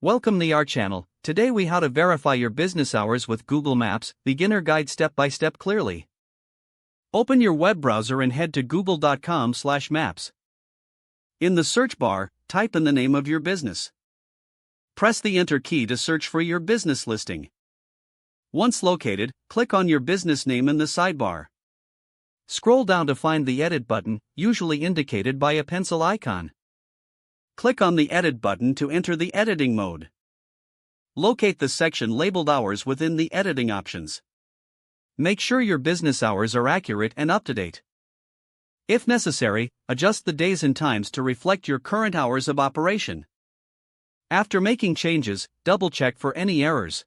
Welcome to our channel. Today we how to verify your business hours with Google Maps, beginner guide step by step clearly. Open your web browser and head to google.com/maps. In the search bar, type in the name of your business. Press the enter key to search for your business listing. Once located, click on your business name in the sidebar. Scroll down to find the edit button, usually indicated by a pencil icon. Click on the Edit button to enter the editing mode. Locate the section labeled Hours within the editing options. Make sure your business hours are accurate and up to date. If necessary, adjust the days and times to reflect your current hours of operation. After making changes, double-check for any errors.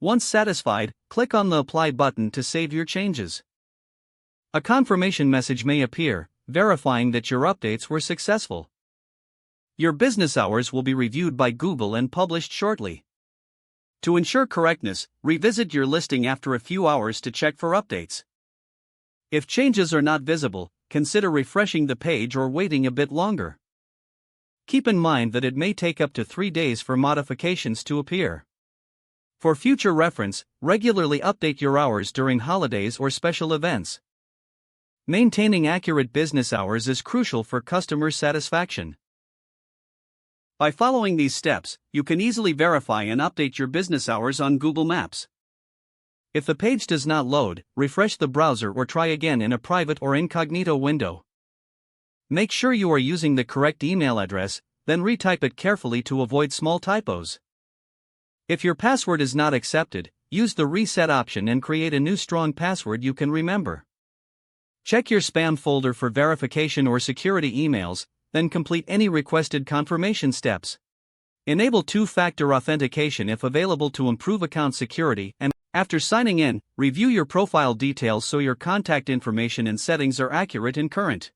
Once satisfied, click on the Apply button to save your changes. A confirmation message may appear, verifying that your updates were successful. Your business hours will be reviewed by Google and published shortly. To ensure correctness, revisit your listing after a few hours to check for updates. If changes are not visible, consider refreshing the page or waiting a bit longer. Keep in mind that it may take up to 3 days for modifications to appear. For future reference, regularly update your hours during holidays or special events. Maintaining accurate business hours is crucial for customer satisfaction. By following these steps, you can easily verify and update your business hours on Google Maps. If the page does not load, refresh the browser or try again in a private or incognito window. Make sure you are using the correct email address, then retype it carefully to avoid small typos. If your password is not accepted, use the reset option and create a new strong password you can remember. Check your spam folder for verification or security emails, then complete any requested confirmation steps. Enable two-factor authentication if available to improve account security, and after signing in, review your profile details so your contact information and settings are accurate and current.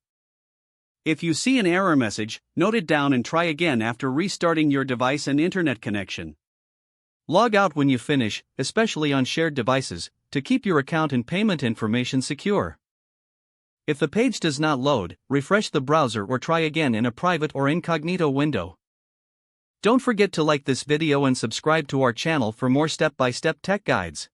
If you see an error message, note it down and try again after restarting your device and internet connection. Log out when you finish, especially on shared devices, to keep your account and payment information secure. If the page does not load, refresh the browser or try again in a private or incognito window. Don't forget to like this video and subscribe to our channel for more step-by-step tech guides.